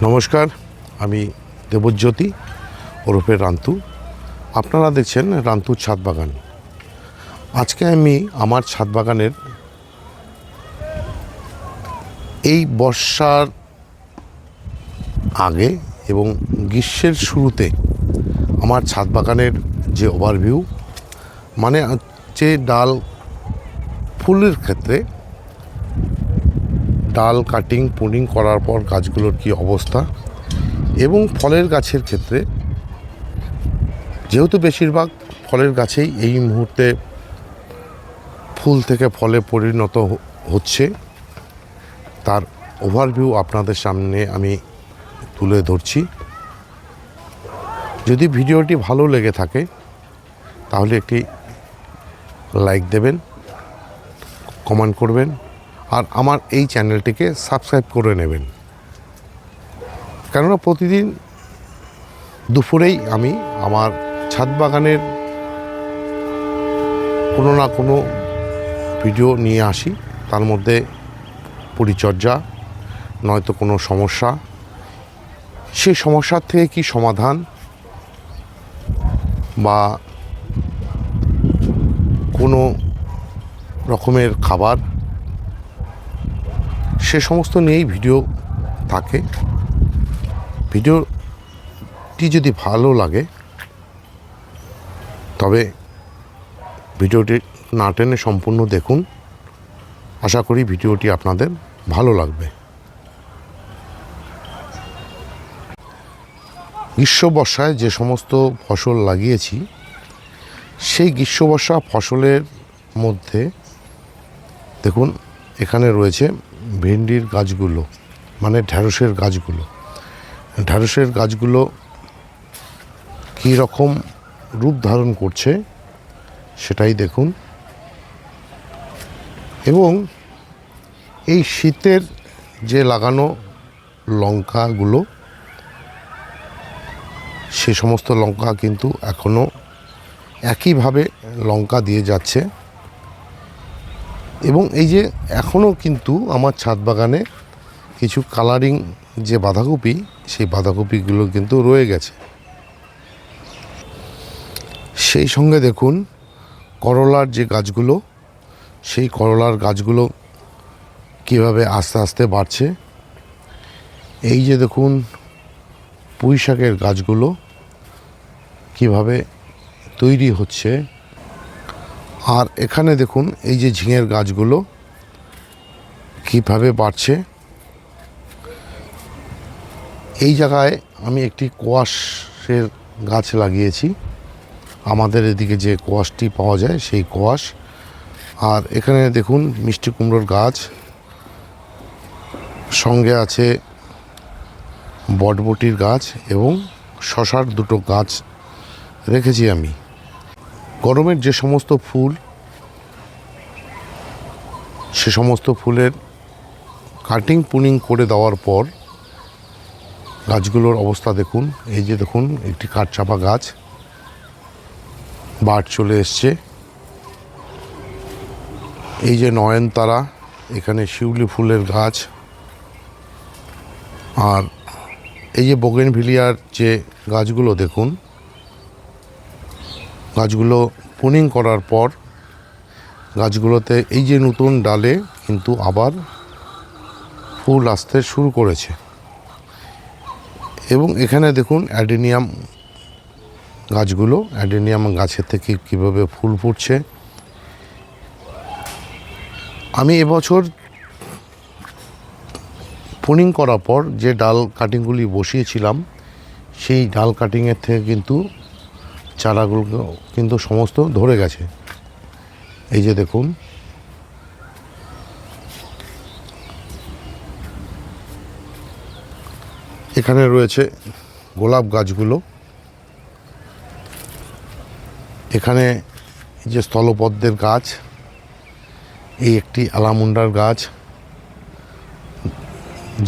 নমস্কার, আমি দেবজ্যোতি ওরফে রান্তু। আপনারা দেখছেন রান্তুর ছাদ বাগান। আজকে আমি আমার ছাদ বাগানের এই বর্ষার আগে এবং গ্রীষ্মের শুরুতে আমার ছাদ বাগানের যে ওভারভিউ, মানে হচ্ছে ডাল ফুলের ক্ষেত্রে ডাল কাটিং পুডিং করার পর গাছগুলোর কী অবস্থা, এবং ফলের গাছের ক্ষেত্রে যেহেতু বেশিরভাগ ফলের গাছেই এই মুহূর্তে ফুল থেকে ফলে পরিণত হচ্ছে, তার ওভারভিউ আপনাদের সামনে আমি তুলে ধরছি। যদি ভিডিওটি ভালো লেগে থাকে তাহলে একটি লাইক দেবেন, কমেন্ট করবেন, আর আমার এই চ্যানেলটিকে সাবস্ক্রাইব করে নেবেন। কেননা প্রতিদিন দুপুরেই আমি আমার ছাদ বাগানের কোনো না কোনো ভিডিও নিয়ে আসি। তার মধ্যে পরিচর্যা, নয়তো কোনো সমস্যা, সেই সমস্যার থেকে কি সমাধান বা কোনো রকমের খাবার, সে সমস্ত নিয়েই ভিডিও থাকে। ভিডিওটি যদি ভালো লাগে তবে ভিডিওটি না টেনে সম্পূর্ণ দেখুন। আশা করি ভিডিওটি আপনাদের ভালো লাগবে। গ্রীষ্ম বর্ষায় যে সমস্ত ফসল লাগিয়েছি, সেই গ্রীষ্ম বর্ষা ফসলের মধ্যে দেখুন এখানে রয়েছে ভেন্ডির গাছগুলো, মানে ঢ্যাঁড়সের গাছগুলো। ঢ্যাঁড়সের গাছগুলো কী রকম রূপ ধারণ করছে সেটাই দেখুন। এবং এই শীতের যে লাগানো লঙ্কাগুলো, সে সমস্ত লঙ্কা কিন্তু এখনও একইভাবে লঙ্কা দিয়ে যাচ্ছে। এবং এই যে এখনও কিন্তু আমার ছাদ বাগানে কিছু কালারিং যে বাঁধাকপি, সেই বাঁধাকপিগুলো কিন্তু রয়ে গেছে। সেই সঙ্গে দেখুন করলার যে গাছগুলো, সেই করলার গাছগুলো কীভাবে আস্তে আস্তে বাড়ছে। এই যে দেখুন পুঁই শাকের গাছগুলো কীভাবে তৈরি হচ্ছে। আর এখানে দেখুন এই যে ঝিঙের গাছগুলো কীভাবে বাড়ছে। এই জায়গায় আমি একটি কোয়াশের গাছ লাগিয়েছি, আমাদের এদিকে যে কোয়াশটি পাওয়া যায় সেই কোয়াশ। আর এখানে দেখুন মিষ্টি কুমড়োর গাছ, সঙ্গে আছে বটবটির গাছ এবং শশার দুটো গাছ রেখেছি আমি। গরমের যে সমস্ত ফুল, সে সমস্ত ফুলের কাটিং পুনিং করে দেওয়ার পর গাছগুলোর অবস্থা দেখুন। এই যে দেখুন একটি কাঠচাপা গাছ বাট চলে এসছে। এই যে নয়নতারা, এখানে শিউলি ফুলের গাছ, আর এই যে বোগেনভিলিয়ার যে গাছগুলো দেখুন, গাছগুলো পুনিং করার পর গাছগুলোতে এই যে নতুন ডালে কিন্তু আবার ফুল আসতে শুরু করেছে। এবং এখানে দেখুন অ্যাডেনিয়াম গাছগুলো, অ্যাডেনিয়াম গাছের থেকে কীভাবে ফুল ফুটছে। আমি এবছর পুনিং করার পর যে ডাল কাটিংগুলি বসিয়েছিলাম, সেই ডাল কাটিংয়ের থেকে কিন্তু চারাগুলো কিন্তু সমস্ত ধরে গেছে। এই যে দেখুন এখানে রয়েছে গোলাপ গাছগুলো, এখানে যে স্থলপদ্মের গাছ, এই একটি আলামুন্ডার গাছ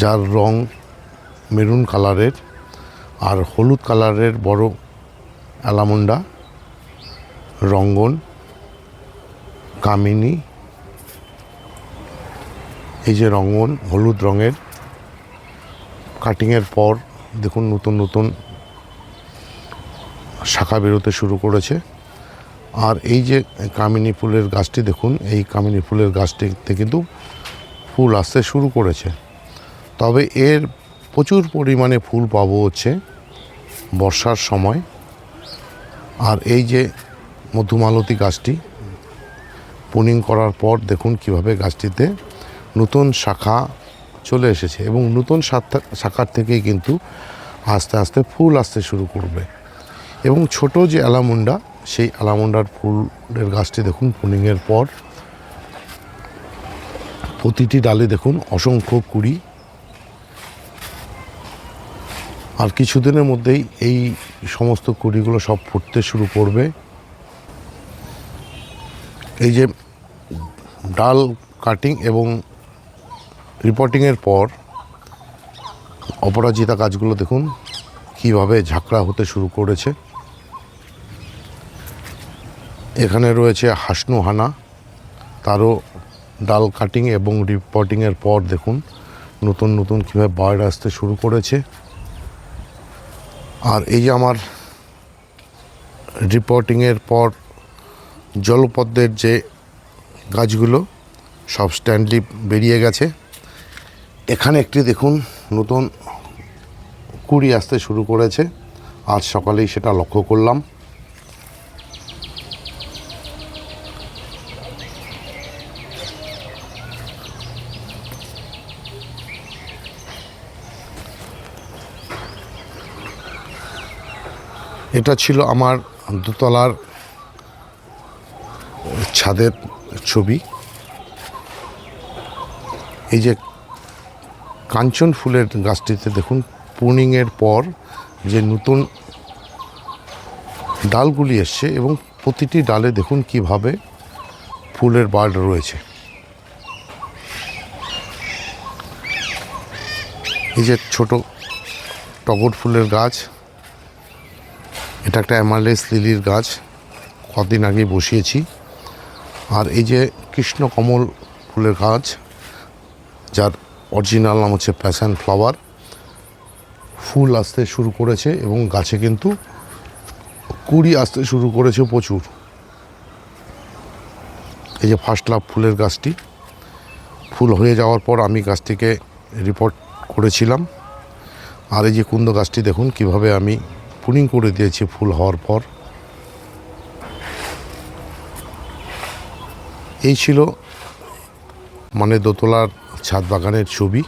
যার রং মেরুন কালারের, আর হলুদ কালারের বড় আলামুন্ডা, রঙ্গন, কামিনী। এই যে রঙ্গন হলুদ রঙের, কাটিংয়ের পর দেখুন নতুন নতুন শাখা বেরোতে শুরু করেছে। আর এই যে কামিনী ফুলের গাছটি দেখুন, এই কামিনী ফুলের গাছটিতে কিন্তু ফুল আসতে শুরু করেছে। তবে এর প্রচুর পরিমাণে ফুল পাবো হচ্ছে বর্ষার সময়। আর এই যে মধুমালতী গাছটি পুনিং করার পর দেখুন কিভাবে গাছটিতে নতুন শাখা চলে এসেছে এবং নতুন শাখার থেকেই কিন্তু আস্তে আস্তে ফুল আসতে শুরু করবে। এবং ছোট যে অ্যালামুন্ডা, সেই অ্যালামুন্ডার ফুলের গাছটি দেখুন পুনিংয়ের পর প্রতিটি ডালে দেখুন অসংখ্য কুড়ি। আর কিছুদিনের মধ্যেই এই সমস্ত কুড়িগুলো সব ফুটতে শুরু করবে। এই যে ডাল কাটিং এবং রিপোর্টিংয়ের পর অপরাজিতা গাছগুলো দেখুন কীভাবে ঝাঁকড়া হতে শুরু করেছে। এখানে রয়েছে হাসনুহানা, তারও ডাল কাটিং এবং রিপোর্টিংয়ের পর দেখুন নতুন নতুন কীভাবে বার্ড আসতে শুরু করেছে। আর এই যে আমার রিপোর্টিংয়ের পর জলপদ্মের যে গাছগুলো সব স্ট্যান্ডলি বেরিয়ে গেছে। এখানে একটি দেখুন নতুন কুড়ি আসতে শুরু করেছে, আজ সকালেই সেটা লক্ষ্য করলাম। এটা ছিল আমার দোতলার ছাদের ছবি। এই যে কাঞ্চন ফুলের গাছটিতে দেখুন প্রুনিংয়ের পর যে নতুন ডালগুলি এসছে এবং প্রতিটি ডালে দেখুন কিভাবে ফুলের বার্ড রয়েছে। এই যে ছোট টগর ফুলের গাছ, এটা একটা অ্যামারেলিস লিলির গাছ, কদিন আগে বসিয়েছি। আর এই যে কৃষ্ণকমল ফুলের গাছ, যার অরিজিনাল নাম হচ্ছে প্যাশন ফ্লাওয়ার, ফুল আসতে শুরু করেছে এবং গাছে কিন্তু কুড়ি আসতে শুরু করেছে প্রচুর। এই যে ফার্স্ট লাভ ফুলের গাছটি ফুল হয়ে যাওয়ার পর আমি গাছটিকে রিপোর্ট করেছিলাম। আর এই যে কুন্দ গাছটি দেখুন কিভাবে আমি পুনিং করে দিয়েছি ফুল হওয়ার পর। এই ছিল মানে দোতলার ছাদ বাগানের ছবি।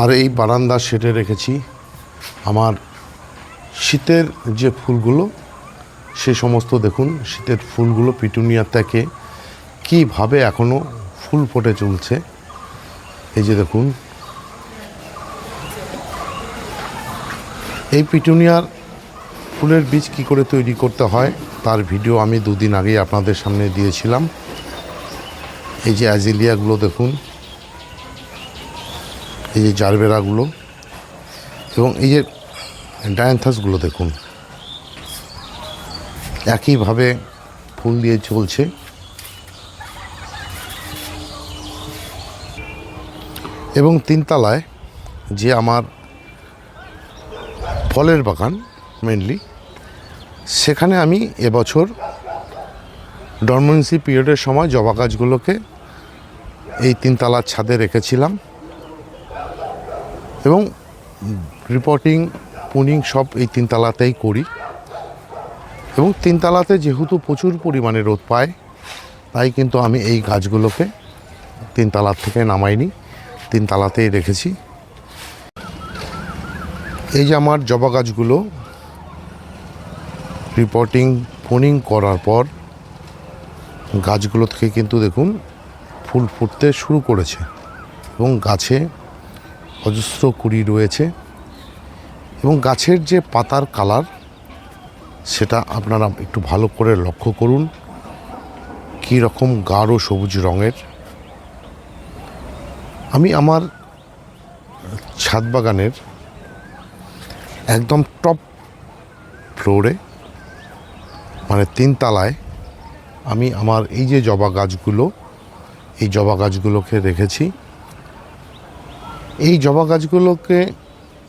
আর এই বারান্দা সেটে রেখেছি আমার শীতের যে ফুলগুলো, সে সমস্ত দেখুন শীতের ফুলগুলো পিটুনিয়া থেকে কীভাবে এখনও ফুল ফুটে চলছে। এই যে দেখুন এই পিটুনিয়ার ফুলের বীজ কি করে তৈরি করতে হয় তার ভিডিও আমি দুদিন আগেই আপনাদের সামনে দিয়েছিলাম। এই যে অ্যাজিলিয়াগুলো দেখুন, এই যে জারবেরাগুলো এবং এই যে ডায়ান্থাসগুলো দেখুন একইভাবে ফুল দিয়ে চলছে। এবং তিনতলায় যে আমার ফলের বাগান মেনলি, সেখানে আমি এবছর ডরমেন্সি পিরিয়ডের সময় জবা গাছগুলোকে এই তিনতলার ছাদে রেখেছিলাম এবং রিপোর্টিং পুনিং সব এই তিনতলাতেই করি। এবং তিনতলাতে যেহেতু প্রচুর পরিমাণে রোদ পায়, তাই কিন্তু আমি এই গাছগুলোকে তিনতলার থেকে নামাইনি, তিনতলাতেই রেখেছি। এই যে আমার জবা গাছগুলো রিপোর্টিং পুনিং করার পর গাছগুলো থেকে কিন্তু দেখুন ফুল ফুটতে শুরু করেছে এবং গাছে অজস্র কুড়ি রয়েছে। এবং গাছের যে পাতার কালার, সেটা আপনারা একটু ভালো করে লক্ষ্য করুন, কী রকম গাঢ় সবুজ রঙের। আমি আমার ছাদ বাগানের একদম টপ ফ্লোরে মানে তিনতলায় আমি আমার এই যে জবা গাছগুলো এই জবা গাছগুলোকে রেখেছি। এই জবা গাছগুলোকে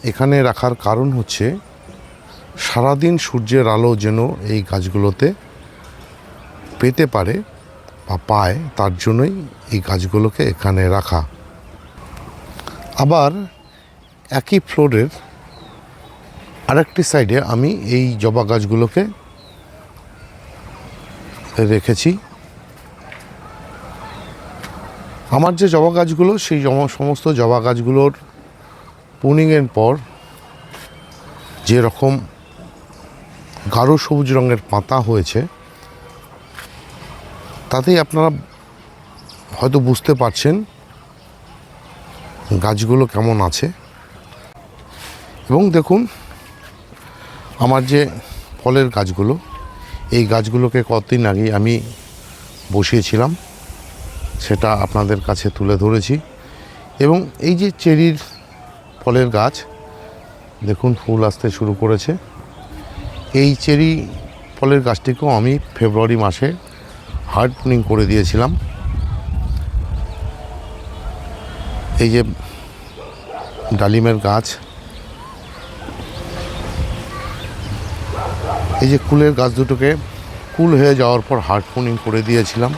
এখানে রাখার কারণ হচ্ছে সারাদিন সূর্যের আলো যেন এই গাছগুলোতে পেতে পারে বা পায়, তার জন্যই এই গাছগুলোকে এখানে রাখা। আবার একই ফ্লোরের আরেকটি সাইডে আমি এই জবা গাছগুলোকে রেখেছি। আমার যে জবা গাছগুলো, সেই সমস্ত জবা গাছগুলোর প্রুনিংয়ের পর যে রকম গাঢ় সবুজ রঙের পাতা হয়েছে, তাতেই আপনারা হয়তো বুঝতে পারছেন গাছগুলো কেমন আছে। এবং দেখুন আমার যে ফলের গাছগুলো, এই গাছগুলোকে কতদিন আগেই আমি বসিয়েছিলাম, সেটা আপনাদের কাছে তুলে ধরেছি। এবং এই যে চেরির ফলের গাছ, দেখুন ফুল আসতে শুরু করেছে। এই চেরি ফলের গাছটিকেও আমি ফেব্রুয়ারি মাসে হার্ড প্রুনিং করে দিয়েছিলাম। এই যে ডালিমের গাছ, এই যে কুলের গাছ দুটোকে কুল হয়ে যাওয়ার পর হার্ড প্রুনিং করে দিয়েছিলাম।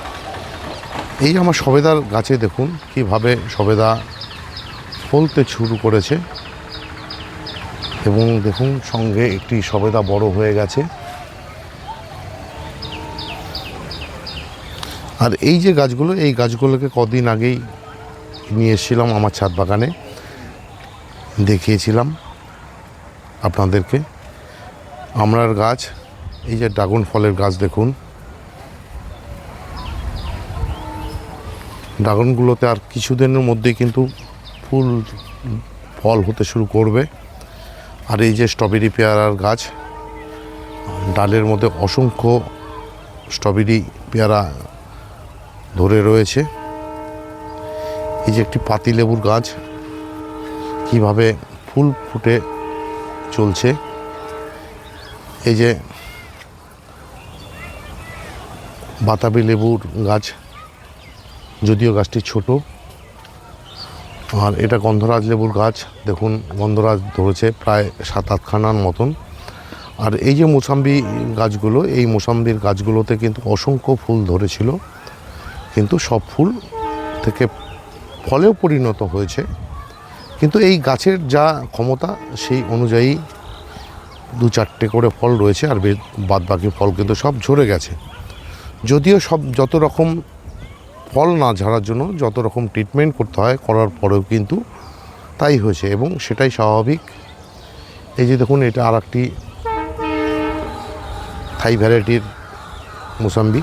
এই যে আমার সবেদার গাছে দেখুন কীভাবে সবেদা ফলতে শুরু করেছে, এবং দেখুন সঙ্গে একটি সবেদা বড় হয়ে গেছে। আর এই যে গাছগুলো, এই গাছগুলোকে কদিন আগেই নিয়ে এসেছিলাম আমার ছাদ বাগানে, দেখিয়েছিলাম আপনাদেরকে। আমড়ার গাছ, এই যে ড্রাগন ফলের গাছ দেখুন, ড্রাগনগুলোতে আর কিছুদিনের মধ্যেই কিন্তু ফুল ফল হতে শুরু করবে। আর এই যে স্ট্রবেরি পেয়ারার গাছ, ডালের মধ্যে অসংখ্য স্ট্রবেরি পেয়ারা ধরে রয়েছে। এই যে একটি পাতিলেবুর গাছ, কিভাবে ফুল ফুটে চলছে। এই যে বাতাবি লেবুর গাছ, যদিও গাছটি ছোট। আর এটা গন্ধরাজ লেবুর গাছ, দেখুন গন্ধরাজ ধরেছে প্রায় 7-8খানার মতন। আর এই যে মোসাম্বি গাছগুলো, এই মোসাম্বির গাছগুলোতে কিন্তু অসংখ্য ফুল ধরেছিল, কিন্তু সব ফুল থেকে ফলেও পরিণত হয়েছে। কিন্তু এই গাছের যা ক্ষমতা, সেই অনুযায়ী 2-4টে করে ফল রয়েছে, আর বাদ বাকি ফল কিন্তু সব ঝরে গেছে। যদিও সব যত রকম ফল না ঝরার জন্য যত রকম ট্রিটমেন্ট করতে হয়, করার পরেও কিন্তু তাই হয়েছে, এবং সেটাই স্বাভাবিক। এই যে দেখুন এটা আর একটি থাই ভ্যারাইটির মোসাম্বি,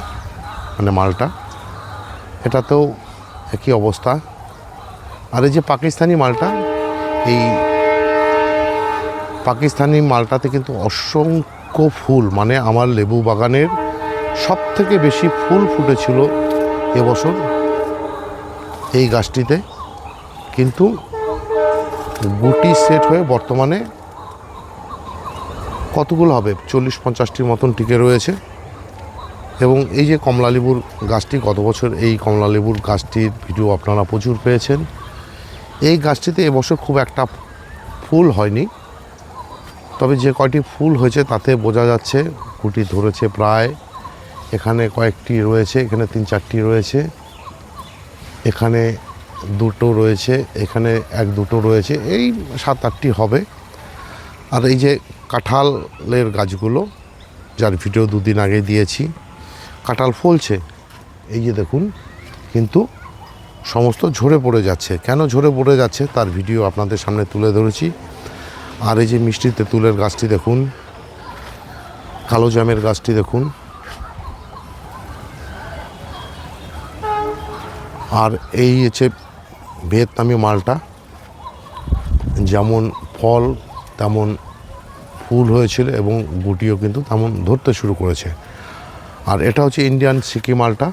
মানে মালটা, এটাতেও একই অবস্থা। আর এই যে পাকিস্তানি মালটা, এই পাকিস্তানি মালটাতে কিন্তু অসংখ্য ফুল, মানে আমার লেবু বাগানের সব থেকে বেশি ফুল ফুটেছিল এবছর এই গাছটিতে। কিন্তু গুটি সেট হয়ে বর্তমানে কতগুলো হবে, 40-50টির মতন টিকে রয়েছে। এবং এই যে কমলালেবুর গাছটি, গত বছর এই কমলালেবুর গাছটির ভিডিও আপনারা প্রচুর পেয়েছেন। এই গাছটিতে এবছর খুব একটা ফুল হয়নি, তবে যে কয়টি ফুল হয়েছে তাতে বোঝা যাচ্ছে গুটি ধরেছে প্রায়। এখানে কয়েকটি রয়েছে, এখানে 3-4টি রয়েছে, এখানে 2টো রয়েছে, এখানে 1-2টো রয়েছে, এই 7-8টি হবে। আর এই যে কাঁঠালের গাছগুলো, যার ভিডিও 2 দিন আগে দিয়েছি, কাঁঠাল ফলছে, এই যে দেখুন, কিন্তু সমস্ত ঝরে পড়ে যাচ্ছে। কেন ঝরে পড়ে যাচ্ছে তার ভিডিও আপনাদের সামনে তুলে ধরেছি। আর এই যে মিষ্টি তেঁতুলের গাছটি দেখুন, কালো জামের গাছটি দেখুন, আর এই হচ্ছে ভিয়েতনামি মালটা, যেমন ফল তেমন ফুল হয়েছিল এবং গুটিও কিন্তু তেমন ধরতে শুরু করেছে। আর এটা হচ্ছে ইন্ডিয়ান সিকি মালটা,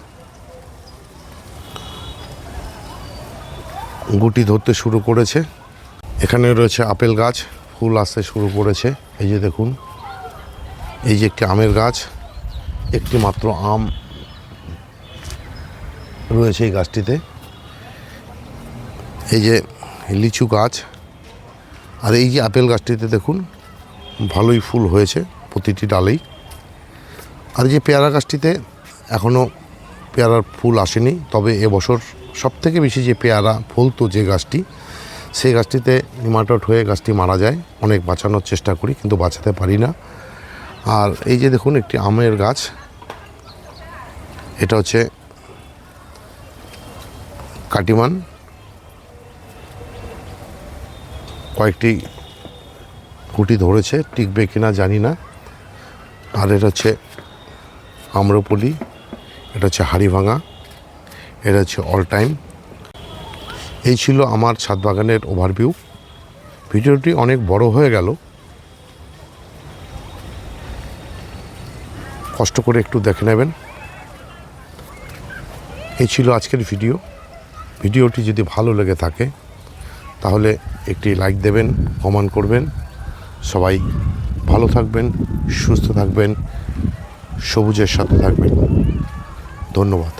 গুটি ধরতে শুরু করেছে। এখানে রয়েছে আপেল গাছ, ফুল আসতে শুরু করেছে। এই যে দেখুন, এই যে একটি আমের গাছ, একটি মাত্র আম রয়েছে এই গাছটিতে। এই যে লিচু গাছ, আর এই যে আপেল গাছটিতে দেখুন ভালোই ফুল হয়েছে প্রতিটি ডালেই। আর যে পেয়ারা গাছটিতে এখনও পেয়ারার ফুল আসেনি, তবে এবছর সবথেকে বেশি যে পেয়ারা ফলতো যে গাছটি, সেই গাছটিতে নিমাটোড হয়ে গাছটি মারা যায়। অনেক বাঁচানোর চেষ্টা করি কিন্তু বাঁচাতে পারি না। আর এই যে দেখুন একটি আমের গাছ, এটা হচ্ছে কাটিমান, কয়েকটি কুটি ধরেছে, টিকবে কিনা জানি না। আর এটা হচ্ছে আম্রপলি, এটা হচ্ছে হাড়িভাঙা, এটা হচ্ছে অল টাইম। এই ছিল আমার ছাদ বাগানের ওভারভিউ। ভিডিওটি অনেক বড় হয়ে গেল, কষ্ট করে একটু দেখে নেবেন। এই ছিল আজকের ভিডিও। ভিডিওটি যদি ভালো লেগে থাকে তাহলে একটি লাইক দেবেন, কমেন্ট করবেন। সবাই ভালো থাকবেন, সুস্থ থাকবেন, সবুজের সাথে থাকবেন। ধন্যবাদ।